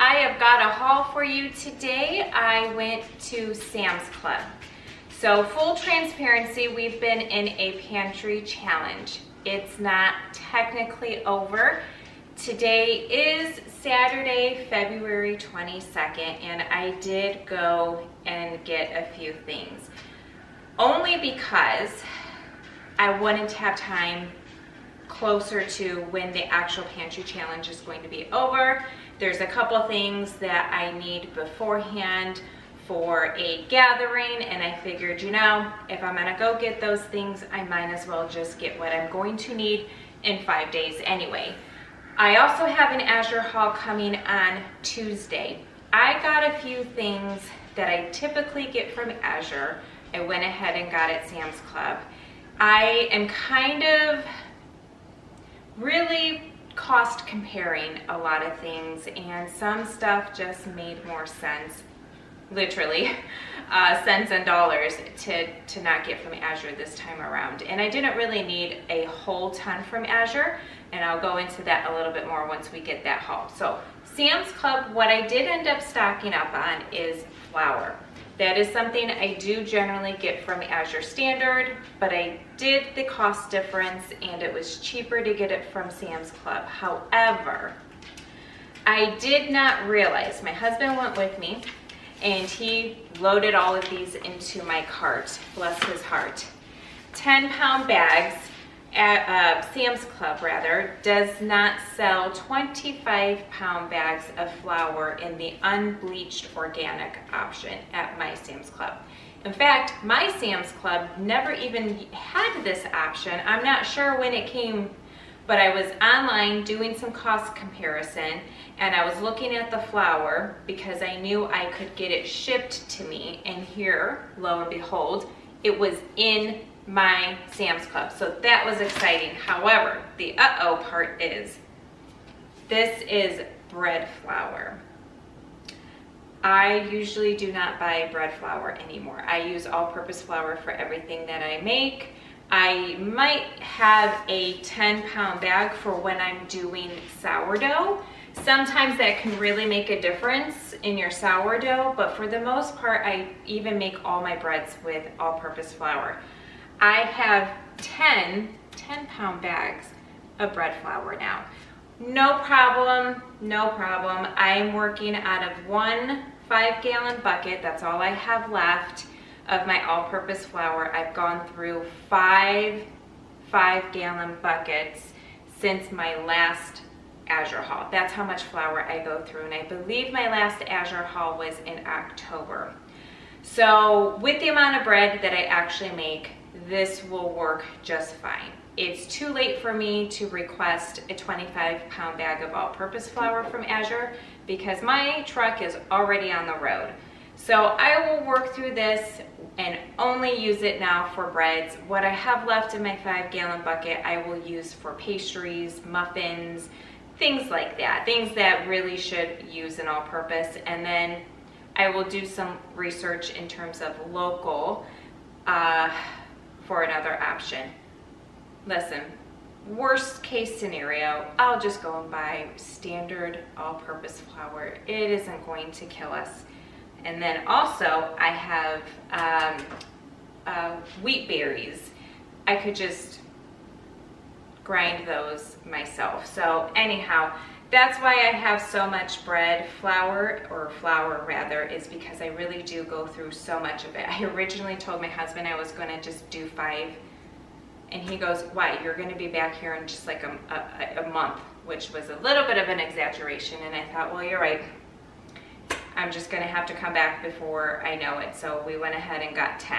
I have got a haul for you today. I went to Sam's Club. So full transparency, we've been in a pantry challenge. It's not technically over. Today is Saturday, February 22nd, and I did go and get a few things. Only because I wanted to have time closer to when the actual pantry challenge is going to be over. There's a couple things that I need beforehand for a gathering, and I figured, you know, if I'm gonna go get those things, I might as well just get what I'm going to need in 5 days anyway. I also have an Azure haul coming on Tuesday. I got a few things that I typically get from Azure. I went ahead and got at Sam's Club. I am kind of really cost comparing a lot of things, and some stuff just made more sense, literally cents and dollars, to not get from Azure this time around. And I didn't really need a whole ton from Azure, and I'll go into that a little bit more once we get that haul. So Sam's Club, what I did end up stocking up on is flour. That is something I do generally get from Azure Standard, but I did the cost difference and it was cheaper to get it from Sam's Club. However, I did not realize, my husband went with me and he loaded all of these into my cart, bless his heart. 10-pound bags at Sam's Club does not sell 25-pound bags of flour in the unbleached organic option at my Sam's Club. In fact, my Sam's Club never even had this option. I'm not sure when it came, but I was online doing some cost comparison, and I was looking at the flour because I knew I could get it shipped to me, and here, lo and behold, it was in my Sam's Club. So that was exciting. However, the uh-oh part is, this is bread flour. I usually do not buy bread flour anymore. I use all-purpose flour for everything that I make. I might have a 10-pound bag for when I'm doing sourdough. Sometimes that can really make a difference in your sourdough, but for the most part, I even make all my breads with all-purpose flour. I have 10-pound bags of bread flour now. No problem, no problem. I'm working out of one 5-gallon bucket. That's all I have left of my all-purpose flour. I've gone through 5 5-gallon buckets since my last Azure haul. That's how much flour I go through, and I believe my last Azure haul was in October. So with the amount of bread that I actually make, this will work just fine. It's too late for me to request a 25-pound bag of all-purpose flour from Azure because my truck is already on the road. So I will work through this and only use it now for breads. What I have left in my 5-gallon bucket, I will use for pastries, muffins, things like that. Things that really should use an all-purpose. And then I will do some research in terms of local for another option. Listen, worst case scenario, I'll just go and buy standard all-purpose flour. It isn't going to kill us. And then also I have wheat berries. I could just grind those myself. So anyhow, that's why I have so much bread flour, or flour rather, is because I really do go through so much of it. I originally told my husband I was going to just do 5, and he goes, why? You're going to be back here in just like a month, which was a little bit of an exaggeration. And I thought, well, you're right. I'm just going to have to come back before I know it. So we went ahead and got 10.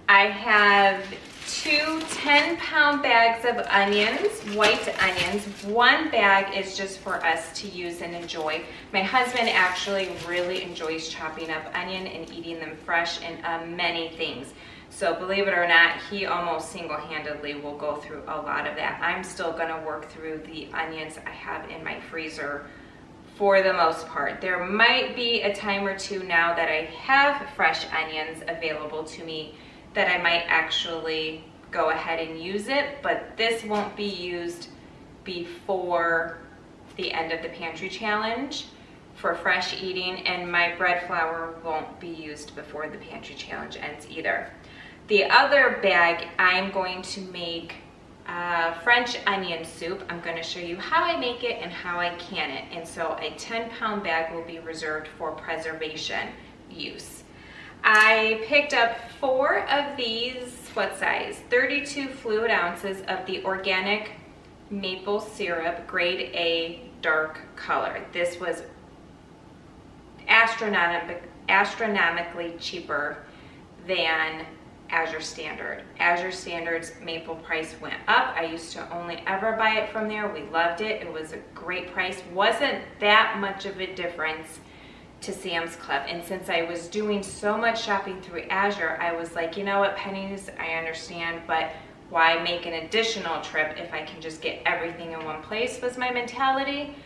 I have 2 10-pound bags of onions, white onions. One bag is just for us to use and enjoy. My husband actually really enjoys chopping up onion and eating them fresh in many things. So believe it or not, he almost single-handedly will go through a lot of that. I'm still going to work through the onions I have in my freezer for the most part. There might be a time or two now that I have fresh onions available to me that I might actually go ahead and use it, but this won't be used before the end of the pantry challenge for fresh eating, and my bread flour won't be used before the pantry challenge ends either. The other bag, I'm going to make French onion soup. I'm going to show you how I make it and how I can it. And so a 10-pound bag will be reserved for preservation use. I picked up 4 of these, what size? 32 fluid ounces of the organic maple syrup, grade A, dark color. This was astronomically cheaper than Azure Standard. Azure Standard's maple price went up. I used to only ever buy it from there. We loved it. It was a great price. Wasn't that much of a difference to Sam's Club. And since I was doing so much shopping through Azure, I was like, you know what, pennies, I understand, but why make an additional trip if I can just get everything in one place, was my mentality.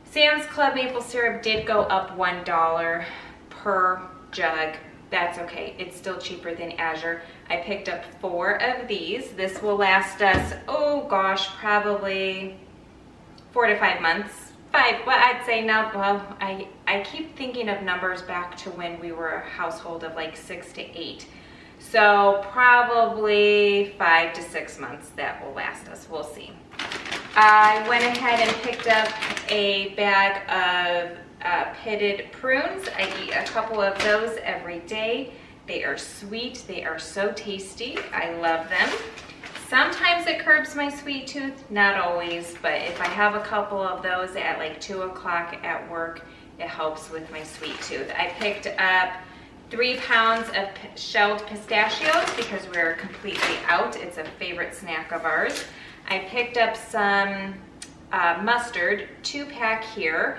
Sam's Club maple syrup did go up $1 per jug. That's okay, it's still cheaper than Azure. I picked up 4 of these. This will last us, oh gosh, probably 4 to 5 months. 5, well, I'd say no, well, I keep thinking of numbers back to when we were a household of like 6 to 8. So probably 5 to 6 months that will last us, we'll see. I went ahead and picked up a bag of pitted prunes. I eat a couple of those every day. They are sweet, they are so tasty, I love them. Sometimes it curbs my sweet tooth, not always, but if I have a couple of those at like 2 o'clock at work, it helps with my sweet tooth. I picked up 3 pounds of shelled pistachios because we're completely out. It's a favorite snack of ours. I picked up some mustard, 2-pack here.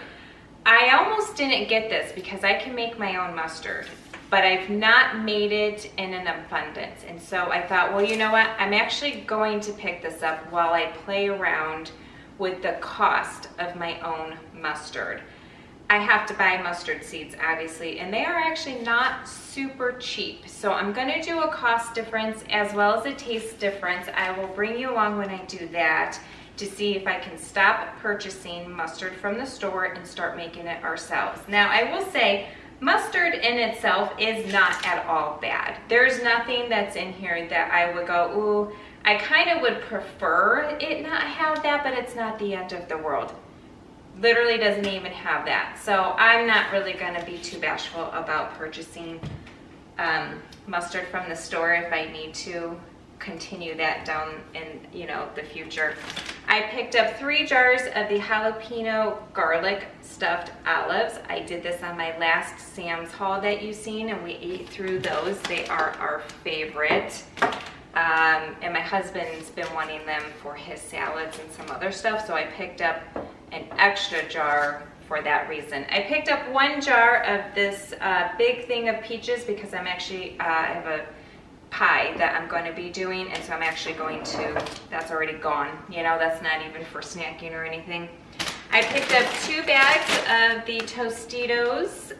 I almost didn't get this because I can make my own mustard, but I've not made it in an abundance. And so I thought, well, you know what? I'm actually going to pick this up while I play around with the cost of my own mustard. I have to buy mustard seeds, obviously, and they are actually not super cheap. So I'm gonna do a cost difference as well as a taste difference. I will bring you along when I do that to see if I can stop purchasing mustard from the store and start making it ourselves. Now, I will say, mustard in itself is not at all bad. There's nothing that's in here that I would go, ooh, I kind of would prefer it not have that, but it's not the end of the world. Literally doesn't even have that. So I'm not really gonna be too bashful about purchasing mustard from the store if I need to continue that down in the future. I picked up 3 jars of the jalapeno garlic stuffed olives. I did this on my last Sam's haul that you've seen, and we ate through those. They are our favorite. And my husband's been wanting them for his salads and some other stuff, so I picked up an extra jar for that reason. I picked up 1 jar of this big thing of peaches because I'm actually, I have a pie that I'm going to be doing, and so I'm actually going to, that's already gone, that's not even for snacking or anything. I picked up 2 bags of the Tostitos.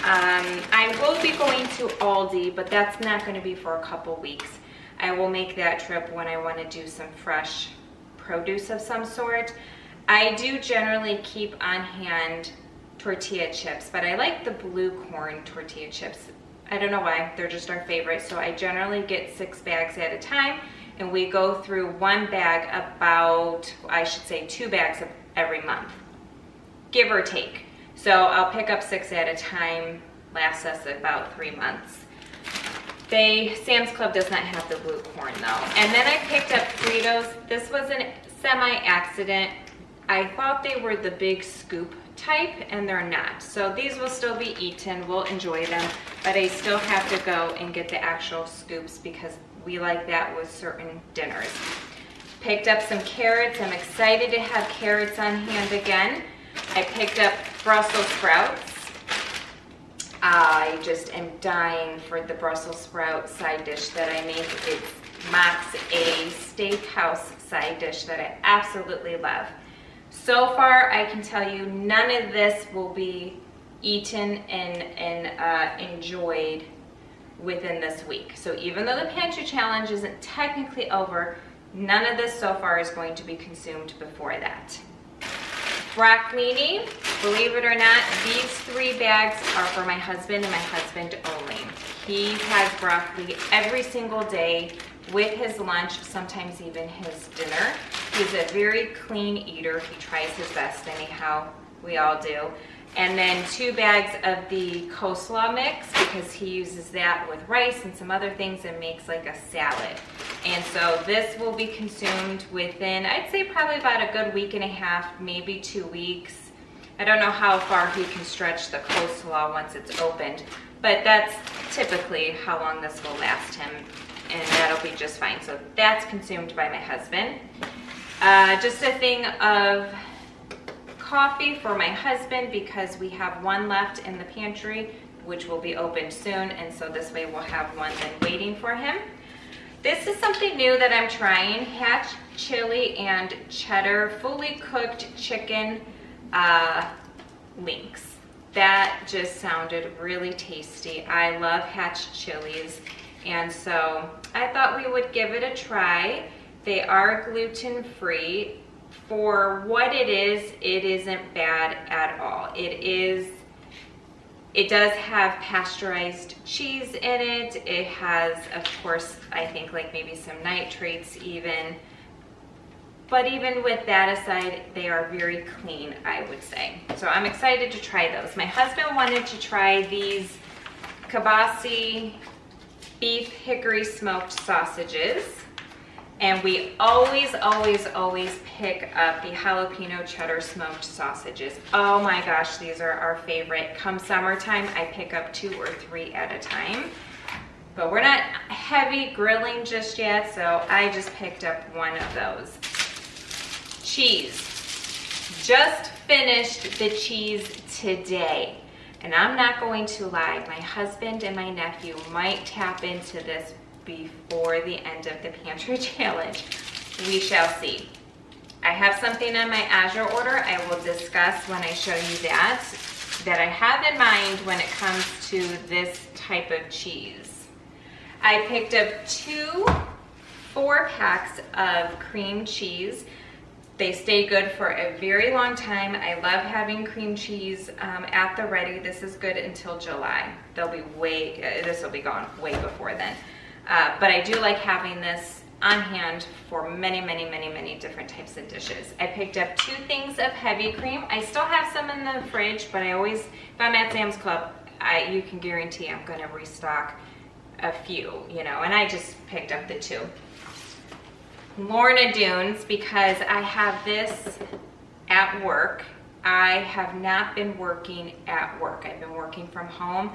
I will be going to Aldi, but that's not going to be for a couple weeks. I will make that trip when I want to do some fresh produce of some sort. I do generally keep on hand tortilla chips, but I like the blue corn tortilla chips. I don't know why, they're just our favorite. So I generally get 6 bags at a time, and we go through 1 bag about, I should say 2 bags every month, give or take. So I'll pick up 6 at a time, lasts us about 3 months. Sam's Club does not have the blue corn though. And then I picked up Fritos. This was a semi-accident. I thought they were the big scoop type, and they're not. So these will still be eaten, we'll enjoy them, but I still have to go and get the actual scoops because we like that with certain dinners. Picked up some carrots. I'm excited to have carrots on hand again. I picked up Brussels sprouts. I just am dying for the Brussels sprout side dish that I make. It's Mott's A steakhouse side dish that I absolutely love. So far, I can tell you none of this will be eaten and enjoyed within this week. So even though the Pantry Challenge isn't technically over, none of this so far is going to be consumed before that. Broccolini, believe it or not, these 3 bags are for my husband and my husband only. He has broccoli every single day with his lunch, sometimes even his dinner. He's a very clean eater. He tries his best anyhow. We all do. And then 2 bags of the coleslaw mix because he uses that with rice and some other things and makes like a salad. And so this will be consumed within, I'd say probably about a good week and a half, maybe 2 weeks. I don't know how far he can stretch the coleslaw once it's opened, but that's typically how long this will last him, and that'll be just fine. So that's consumed by my husband. Just a thing of coffee for my husband because we have 1 left in the pantry, which will be opened soon, and so this way we'll have 1 then waiting for him. This is something new that I'm trying, hatch chili and cheddar fully cooked chicken links. That just sounded really tasty. I love hatch chilies, and so I thought we would give it a try. They are gluten-free. For what it isn't bad at all. It does have pasteurized cheese in it. It has, of course, I think like maybe some nitrates even. But even with that aside, they are very clean, I would say. So I'm excited to try those. My husband wanted to try these kibasi beef hickory smoked sausages. And we always pick up the jalapeno cheddar smoked sausages. Oh my gosh, these are our favorite. Come summertime, I pick up 2 or 3 at a time. But we're not heavy grilling just yet, so I just picked up 1 of those. Cheese. Just finished the cheese today. And I'm not going to lie, my husband and my nephew might tap into this before the end of the pantry challenge. We shall see. I have something on my Azure order I will discuss when I show you that I have in mind when it comes to this type of cheese. I picked up 2 4-packs of cream cheese. They stay good for a very long time. I love having cream cheese at the ready. This is good until July. This will be gone way before then. But I do like having this on hand for many different types of dishes. I picked up 2 things of heavy cream. I still have some in the fridge, but if I'm at Sam's Club, you can guarantee I'm gonna restock a few, and I just picked up the 2. Lorna Doones, because I have this at work. I have not been working at work. I've been working from home.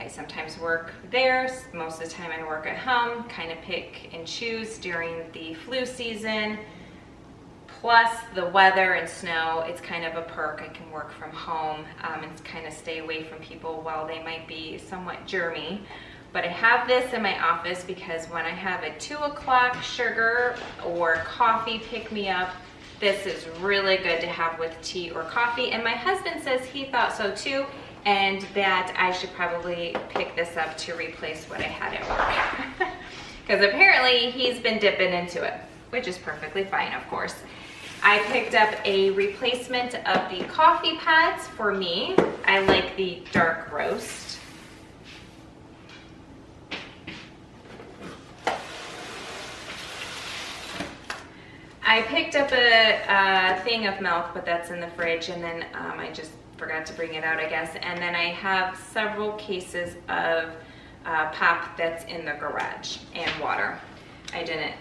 I sometimes work there, most of the time I work at home, kind of pick and choose during the flu season, plus the weather and snow. It's kind of a perk. I can work from home and kind of stay away from people while they might be somewhat germy. But I have this in my office because when I have a 2 o'clock sugar or coffee pick-me-up, this is really good to have with tea or coffee. And my husband says he thought so too, and that I should probably pick this up to replace what I had at work. Because apparently he's been dipping into it, which is perfectly fine, of course. I picked up a replacement of the coffee pods for me. I like the dark roast. I picked up a thing of milk, but that's in the fridge, and then I just forgot to bring it out, I guess. And then I have several cases of pop that's in the garage and water. I didn't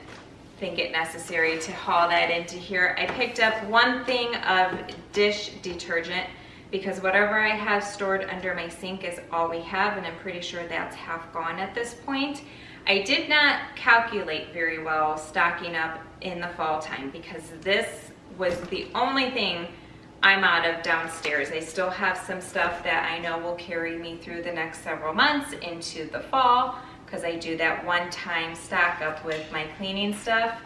think it necessary to haul that into here. I picked up 1 thing of dish detergent because whatever I have stored under my sink is all we have, and I'm pretty sure that's half gone at this point. I did not calculate very well stocking up in the fall time because this was the only thing I'm out of downstairs. I still have some stuff that I know will carry me through the next several months into the fall because I do that one-time stock up with my cleaning stuff.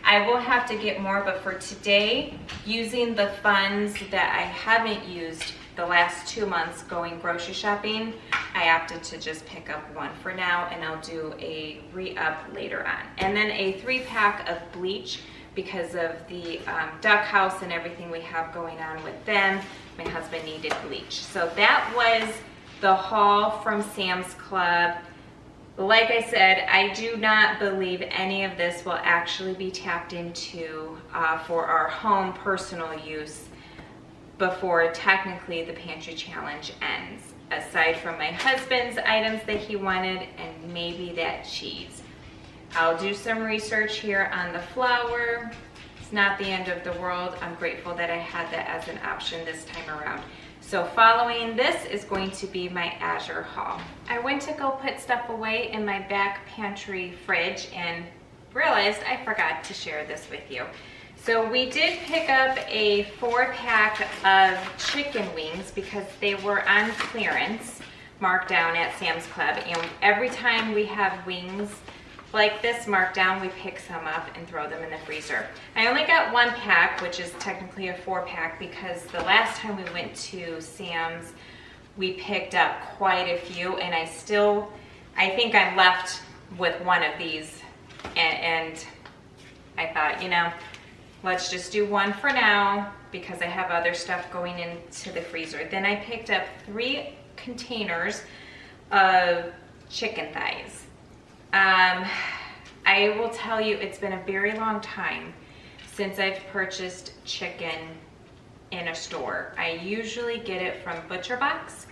I will have to get more, but for today, using the funds that I haven't used the last 2 months going grocery shopping, I opted to just pick up 1 for now, and I'll do a re-up later on. And then a 3-pack of bleach because of the duck house and everything we have going on with them. My husband needed bleach. So that was the haul from Sam's Club. Like I said, I do not believe any of this will actually be tapped into for our home personal use before technically the pantry challenge ends, aside from my husband's items that he wanted and maybe that cheese. I'll do some research here on the flour. It's not the end of the world. I'm grateful that I had that as an option this time around. So following this is going to be my Azure haul. I went to go put stuff away in my back pantry fridge and realized I forgot to share this with you. So we did pick up a 4-pack of chicken wings because they were on clearance, marked down at Sam's Club. And every time we have wings like this marked down, we pick some up and throw them in the freezer. I only got 1 pack, which is technically a 4-pack, because the last time we went to Sam's, we picked up quite a few, and I think I'm left with 1 of these, and I thought, you know, let's just do 1 for now, because I have other stuff going into the freezer. Then I picked up 3 containers of chicken thighs. I will tell you, it's been a very long time since I've purchased chicken in a store. I usually get it from ButcherBox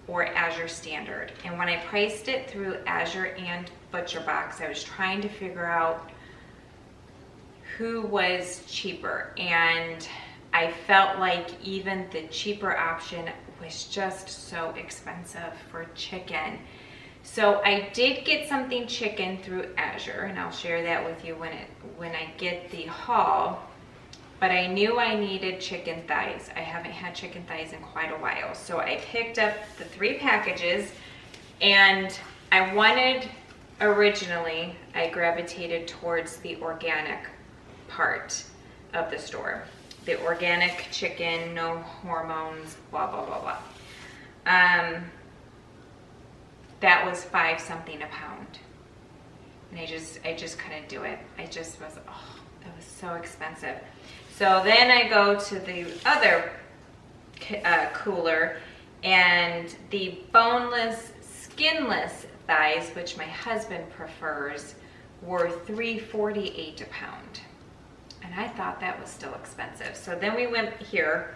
or Azure Standard. And when I priced it through Azure and ButcherBox, I was trying to figure out who was cheaper. And I felt like even the cheaper option was just so expensive for chicken. So I did get something chicken through Azure, and I'll share that with you when I get the haul. But I knew I needed chicken thighs. I haven't had chicken thighs in quite a while. So I picked up the 3 packages, and I wanted, originally, I gravitated towards the organic part of the store. The organic chicken, no hormones, blah, blah, blah, blah. That was $5 something a pound. And I just couldn't do it. I just was, oh, that was so expensive. So then I go to the other cooler, and the boneless, skinless thighs, which my husband prefers, were $3.48 a pound. And I thought that was still expensive. So then we went here,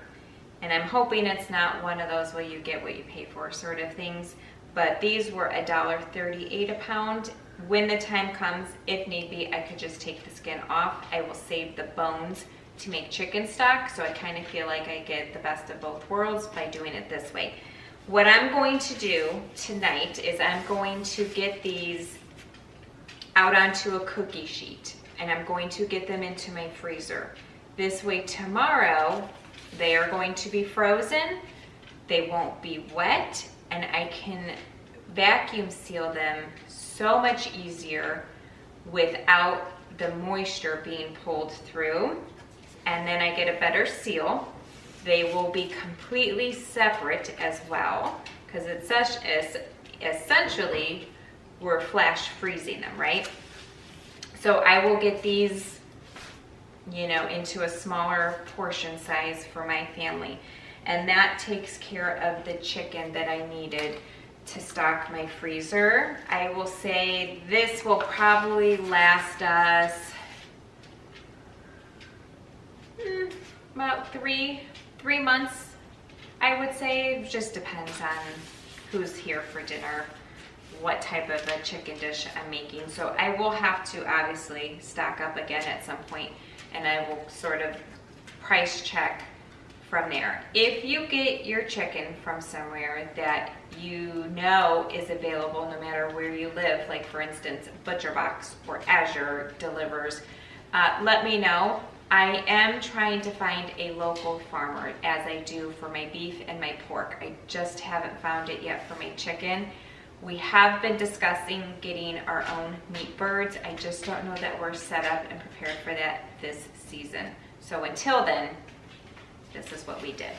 and I'm hoping it's not one of those, well, you get what you pay for sort of things. But these were $1.38 a pound. When the time comes, if need be, I could just take the skin off. I will save the bones to make chicken stock, so I kind of feel like I get the best of both worlds by doing it this way. What I'm going to do tonight is I'm going to get these out onto a cookie sheet, and I'm going to get them into my freezer. This way tomorrow, they are going to be frozen, they won't be wet, and I can vacuum seal them so much easier without the moisture being pulled through. And then I get a better seal. They will be completely separate as well, because it's such as essentially we're flash freezing them, right? So I will get these, you know, into a smaller portion size for my family. And that takes care of the chicken that I needed to stock my freezer. I will say this will probably last us about three months, I would say. It just depends on who's here for dinner, what type of a chicken dish I'm making. So I will have to obviously stock up again at some point, and I will sort of price check from there. If you get your chicken from somewhere that you know is available no matter where you live, like for instance ButcherBox or Azure delivers, let me know. I am trying to find a local farmer, as I do for my beef and my pork. I just haven't found it yet for my chicken. We have been discussing getting our own meat birds. I just don't know that we're set up and prepared for that this season. So until then, this is what we did.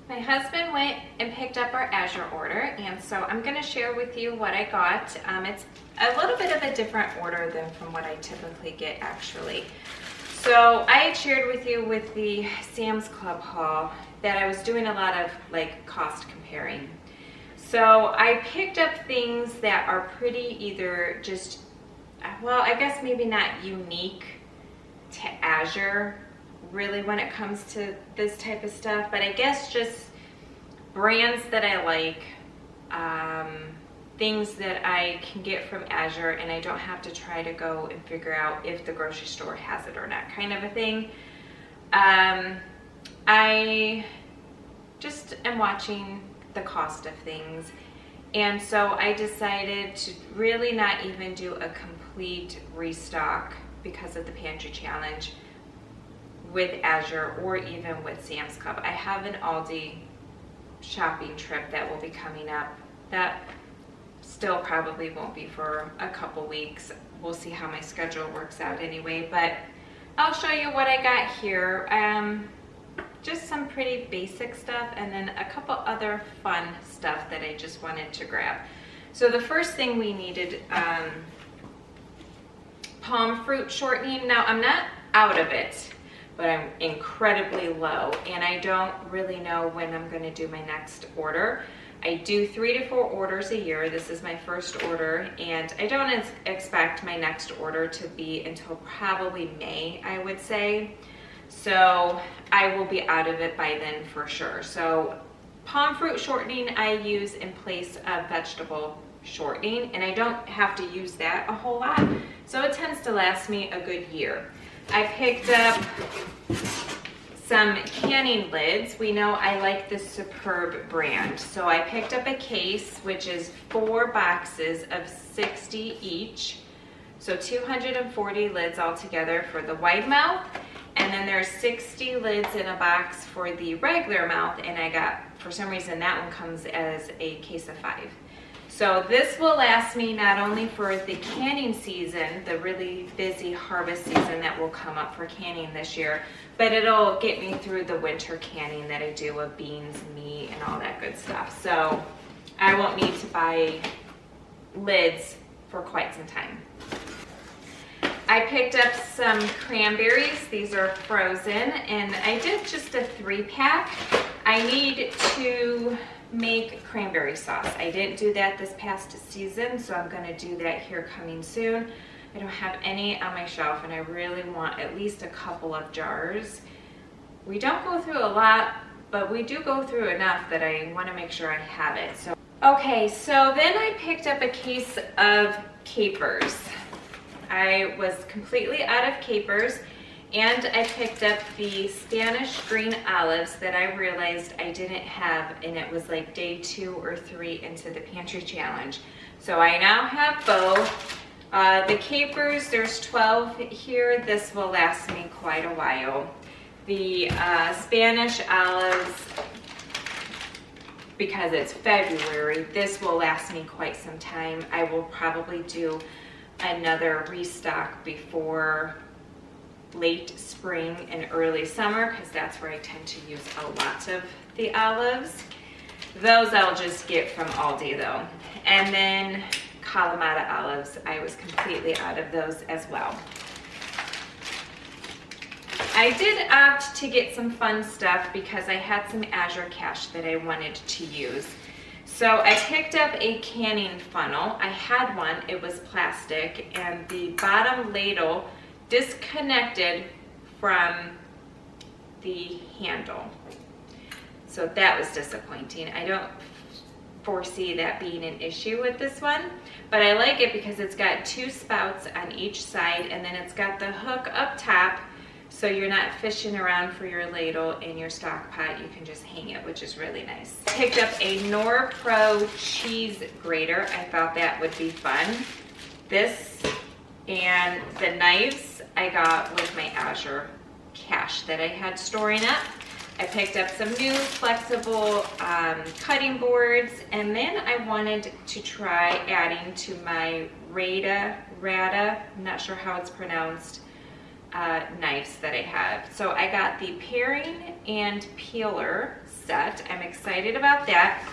My husband went and picked up our Azure order, and so I'm going to share with you what I got. It's a little bit of a different order than from what I typically get, actually. So I had shared with you with the Sam's Club haul that I was doing a lot of like cost comparing. So I picked up things that are pretty either just, well, I guess maybe not unique to Azure really when it comes to this type of stuff, but I guess just brands that I like, things that I can get from Azure and I don't have to try to go and figure out if the grocery store has it or not, kind of a thing. I just am watching the cost of things, and so I decided to really not even do a complete restock because of the Pantry Challenge with Azure or even with Sam's Club. I have an Aldi shopping trip that will be coming up that still probably won't be for a couple weeks. We'll see how my schedule works out anyway, but I'll show you what I got here. Just some pretty basic stuff and then a couple other fun stuff that I just wanted to grab. So the first thing we needed, palm fruit shortening. Now I'm not out of it, but I'm incredibly low and I don't really know when I'm going to do my next order. I do 3 to 4 orders a year. This is my first order, and I don't expect my next order to be until probably May, I would say. So I will be out of it by then for sure. So palm fruit shortening I use in place of vegetable shortening, and I don't have to use that a whole lot. So it tends to last me a good year. I picked up some canning lids. We know I like the Superb brand. So I picked up a case, which is 4 boxes of 60 each. So 240 lids altogether for the wide mouth. And then there's 60 lids in a box for the regular mouth. And I got, for some reason, that one comes as a case of 5. So this will last me not only for the canning season, the really busy harvest season that will come up for canning this year, but it'll get me through the winter canning that I do of beans, meat, and all that good stuff. So I won't need to buy lids for quite some time. I picked up some cranberries. These are frozen, and I did just a 3-pack. I need to make cranberry sauce. I didn't do that this past season, so I'm going to do that here coming soon. I don't have any on my shelf, and I really want at least a couple of jars. We don't go through a lot, but we do go through enough that I want to make sure I have it. So okay, so then I picked up a case of capers. I was completely out of capers, and I picked up the Spanish green olives that I realized I didn't have, and it was like day 2 or 3 into the Pantry Challenge. So I now have both. The capers, there's 12 here. This will last me quite a while. The Spanish olives, because it's February, this will last me quite some time. I will probably do another restock before late spring and early summer, because that's where I tend to use a lot of the olives. Those I'll just get from Aldi though. And then Kalamata olives, I was completely out of those as well. I did opt to get some fun stuff because I had some Azure cash that I wanted to use. So I picked up a canning funnel. I had one, it was plastic, and the bottom ladle disconnected from the handle. So that was disappointing. I don't foresee that being an issue with this one, but I like it because it's got 2 spouts on each side, and then it's got the hook up top, so you're not fishing around for your ladle in your stock pot. You can just hang it, which is really nice. Picked up a Knorr Pro cheese grater. I thought that would be fun. This and the knives I got with my Azure cash that I had storing up. I picked up some new flexible cutting boards, and then I wanted to try adding to my Rada, I'm not sure how it's pronounced, knives that I have. So I got the paring and peeler set. I'm excited about that.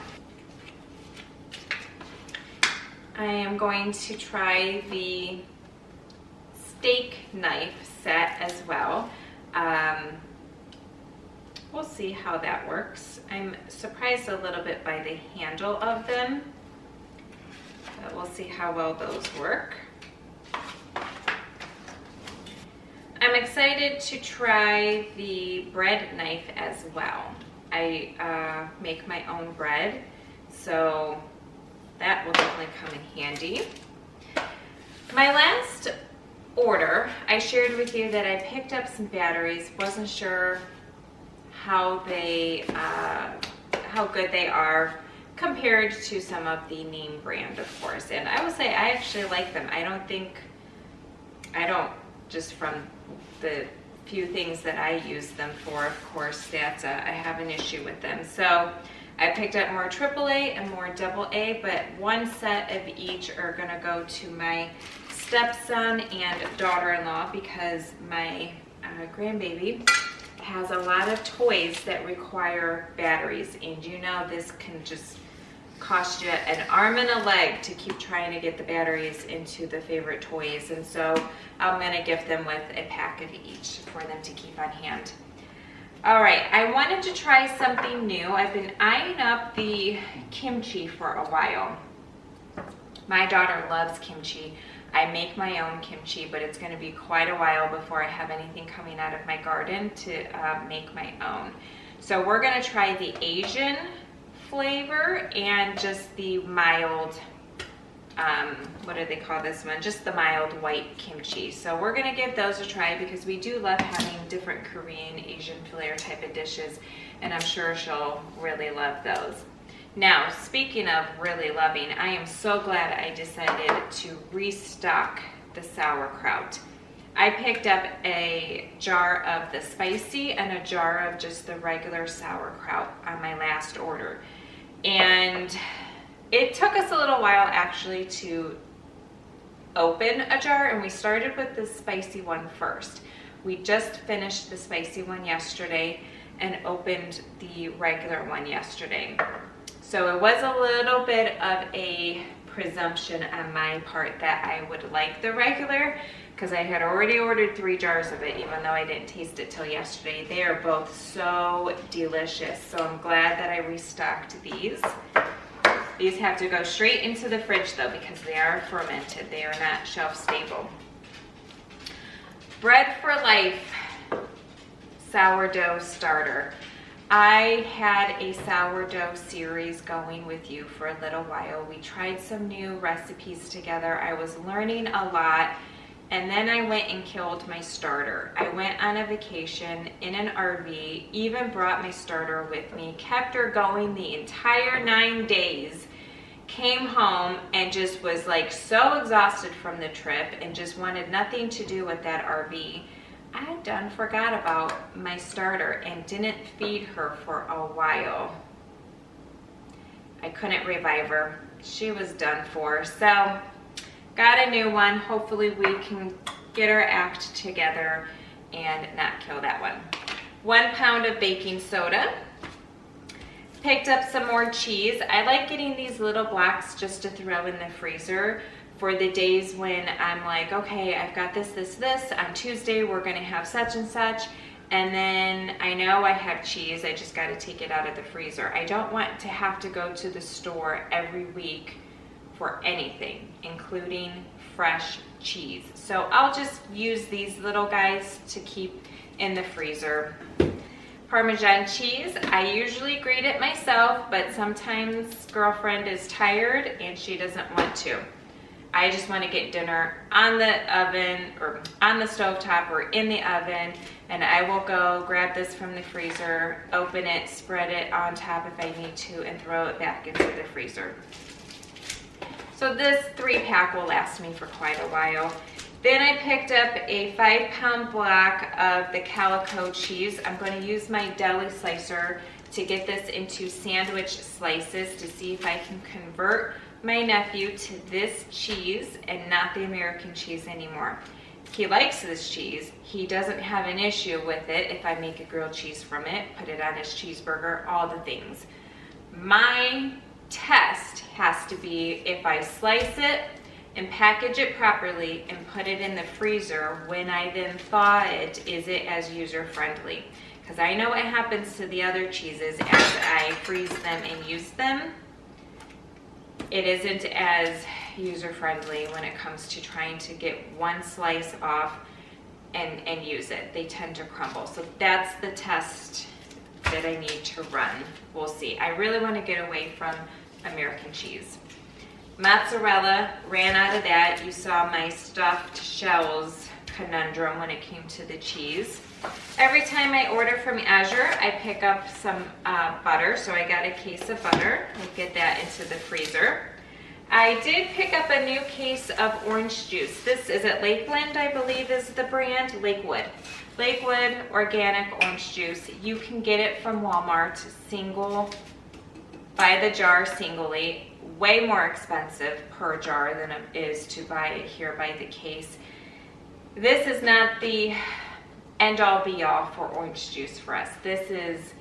I am going to try the steak knife set as well. We'll see how that works. I'm surprised a little bit by the handle of them, but we'll see how well those work. I'm excited to try the bread knife as well. I make my own bread, so that will definitely come in handy. My last order, I shared with you that I picked up some batteries. Wasn't sure how good they are compared to some of the name brand, of course. And I will say I actually like them. I don't just from the few things that I use them for, of course, that I have an issue with them. So I picked up more AAA and more AA, but one set of each are gonna go to my stepson and daughter-in-law because my grandbaby has a lot of toys that require batteries, and you know this can just cost you an arm and a leg to keep trying to get the batteries into the favorite toys. And so I'm gonna gift them with a pack of each for them to keep on hand. All right, I wanted to try something new. I've been eyeing up the kimchi for a while. My daughter loves kimchi. I make my own kimchi, but it's gonna be quite a while before I have anything coming out of my garden to make my own. So we're gonna try the Asian flavor and just the mild, what do they call this one? Just the mild white kimchi. So we're gonna give those a try because we do love having different Korean, Asian flair type of dishes, and I'm sure she'll really love those. Now, speaking of really loving, I am so glad I decided to restock the sauerkraut. I picked up a jar of the spicy and a jar of just the regular sauerkraut on my last order. And it took us a little while actually to open a jar, and we started with the spicy one first. We just finished the spicy one yesterday and opened the regular one yesterday. So it was a little bit of a presumption on my part that I would like the regular because I had already ordered 3 jars of it, even though I didn't taste it till yesterday. They are both so delicious. So I'm glad that I restocked these. These have to go straight into the fridge though because they are fermented. They are not shelf stable. Bread for Life sourdough starter. I had a sourdough series going with you for a little while. We tried some new recipes together. I was learning a lot, and then I went and killed my starter. I went on a vacation in an RV, even brought my starter with me, kept her going the entire 9 days, came home and just was like so exhausted from the trip and just wanted nothing to do with that RV. I done forgot about my starter and didn't feed her for a while. I couldn't revive her. She was done for. So got a new one. Hopefully we can get our act together and not kill that one. 1 pound of baking soda. Picked up some more cheese. I like getting these little blocks just to throw in the freezer for the days when I'm like, okay, I've got this. On Tuesday, we're gonna have such and such. And then I know I have cheese, I just gotta take it out of the freezer. I don't want to have to go to the store every week for anything, including fresh cheese. So I'll just use these little guys to keep in the freezer. Parmesan cheese, I usually grate it myself, but sometimes girlfriend is tired and she doesn't want to. I just want to get dinner on the oven or on the stovetop or in the oven, and I will go grab this from the freezer, open it, spread it on top if I need to, and throw it back into the freezer. So this 3-pack will last me for quite a while. Then I picked up a 5-pound block of the calico cheese. I'm going to use my deli slicer to get this into sandwich slices to see if I can convert my nephew to this cheese and not the American cheese anymore. He likes this cheese. He doesn't have an issue with it if I make a grilled cheese from it, put it on his cheeseburger, all the things. My test has to be if I slice it and package it properly and put it in the freezer when I then thaw it, is it as user-friendly? Because I know what happens to the other cheeses as I freeze them and use them. It isn't as user-friendly when it comes to trying to get one slice off and use it. They tend to crumble. So that's the test that I need to run. We'll see. I really want to get away from American cheese. Mozzarella, ran out of that. You saw my stuffed shells conundrum when it came to the cheese. Every time I order from Azure, I pick up some butter. So I got a case of butter. We'll get that into the freezer. I did pick up a new case of orange juice. This is at Lakeland, I believe is the brand, Lakewood. Lakewood organic orange juice. You can get it from Walmart, single, by the jar singly. Way more expensive per jar than it is to buy it here by the case. This is not the end-all be-all for orange juice for us. This is,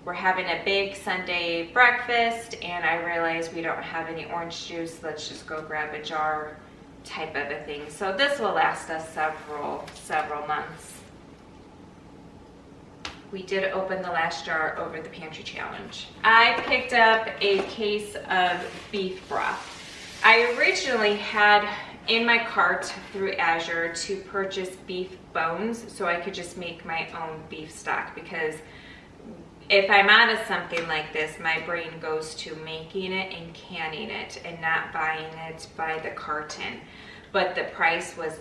we're having a big Sunday breakfast and I realize we don't have any orange juice. Let's just go grab a jar type of a thing. So this will last us several months. We did open the last jar over the Pantry Challenge. I picked up a case of beef broth. I originally had in my cart through Azure to purchase beef bones so I could just make my own beef stock, because if I'm out of something like this, my brain goes to making it and canning it and not buying it by the carton. But the price was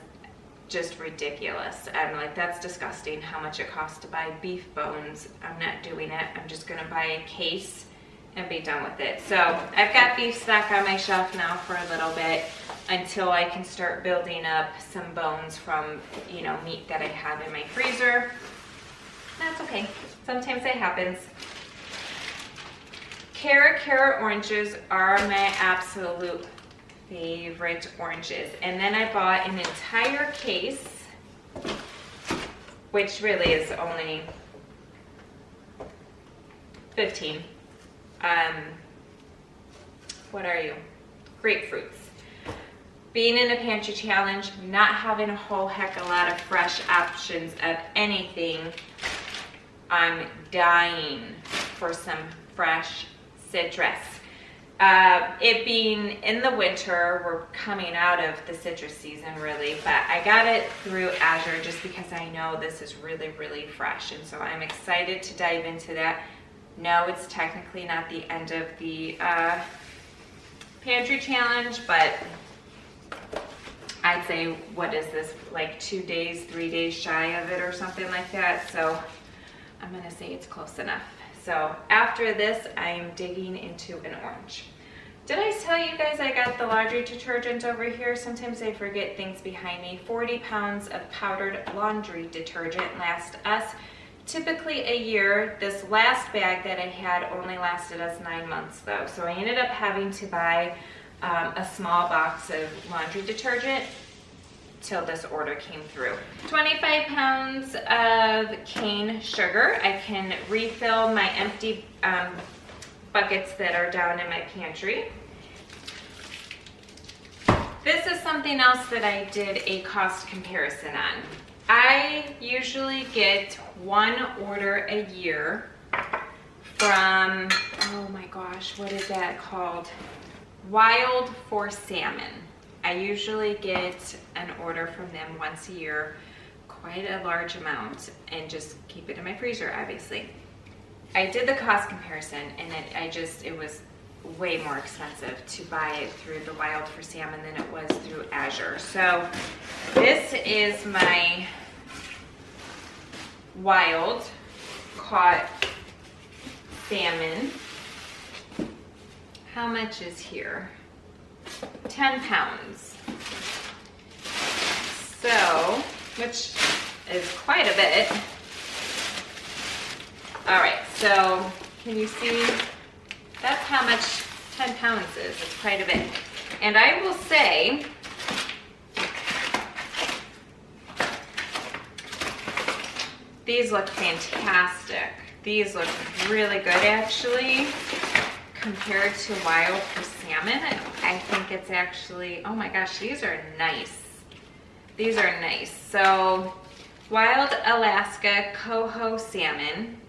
just ridiculous. I'm like, that's disgusting how much it costs to buy beef bones. I'm not doing it. I'm just gonna buy a case and be done with it. So I've got beef stock on my shelf now for a little bit until I can start building up some bones from, you know, meat that I have in my freezer. That's okay. Sometimes it happens. Cara oranges are my absolute favorite oranges. And then I bought an entire case, which really is only 15. What are you? Grapefruits. Being in a Pantry Challenge, not having a whole heck a lot of fresh options of anything, I'm dying for some fresh citrus. It being in the winter, we're coming out of the citrus season really, but I got it through Azure just because I know this is really, really fresh, and so I'm excited to dive into that. No, it's technically not the end of the Pantry Challenge, but I'd say, what is this, like 2 days, 3 days shy of it or something like that, so I'm gonna say it's close enough. So after this, I'm digging into an orange. Did I tell you guys I got the laundry detergent over here? Sometimes I forget things behind me. 40 pounds of powdered laundry detergent lasts us typically a year. This last bag that I had only lasted us 9 months though. So I ended up having to buy a small box of laundry detergent till this order came through. 25 pounds of cane sugar. I can refill my empty buckets that are down in my pantry. This is something else that I did a cost comparison on. I usually get one order a year from, oh my gosh, what is that called? Wild for Salmon. I usually get an order from them once a year, quite a large amount, and just keep it in my freezer, obviously. I did the cost comparison, and it was way more expensive to buy it through the Wild for Salmon than it was through Azure. So this is my wild caught salmon. How much is here? 10 pounds. So, which is quite a bit. All right, so can you see? That's how much 10 pounds is. It's quite a bit. And I will say, these look fantastic. These look really good actually. compared to wild for salmon, I think it's actually, oh my gosh, these are nice. These are nice. So wild Alaska coho salmon.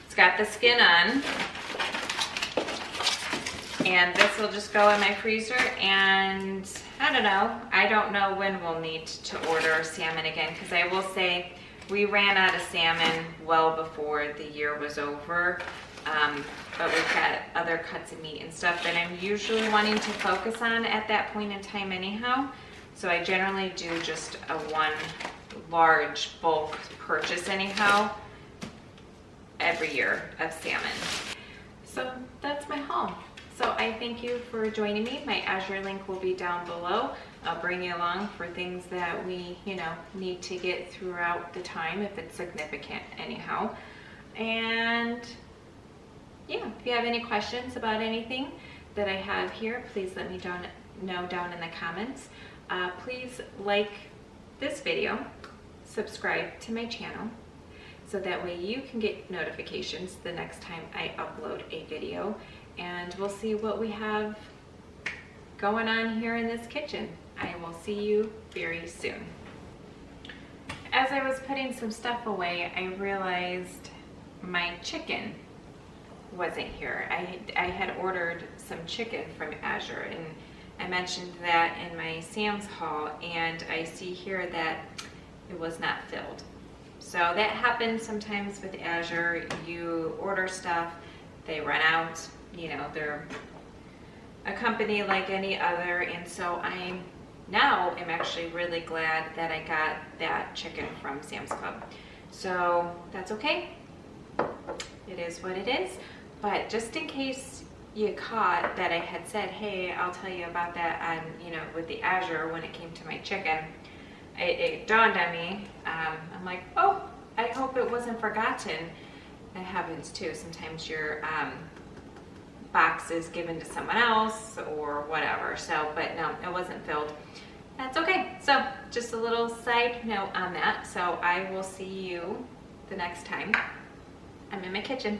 It's got the skin on. And this will just go in my freezer, and I don't know. I don't know when we'll need to order salmon again, because I will say we ran out of salmon well before the year was over. But we've got other cuts of meat and stuff that I'm usually wanting to focus on at that point in time anyhow. So I generally do just a one large bulk purchase anyhow every year of salmon. So that's my haul. So I thank you for joining me. My Azure link will be down below. I'll bring you along for things that we, need to get throughout the time if it's significant anyhow. And yeah, if you have any questions about anything that I have here, please let me know down in the comments. Please like this video, subscribe to my channel, so that way you can get notifications the next time I upload a video. And we'll see what we have going on here in this kitchen. I will see you very soon. As I was putting some stuff away, I realized my chicken wasn't here. I had ordered some chicken from Azure, and I mentioned that in my Sam's haul, and I see here that it was not filled. So that happens sometimes with Azure. You order stuff, they run out. They're a company like any other, and so I now am actually really glad that I got that chicken from Sam's Club. So that's okay. It is what it is. But just in case you caught that I had said, hey, I'll tell you about that on, with the Azure when it came to my chicken, it dawned on me. I'm like, oh, I hope it wasn't forgotten. That happens too. Sometimes your box is given to someone else or whatever. So, but no, it wasn't filled. That's okay. So just a little side note on that. So I will see you the next time I'm in my kitchen.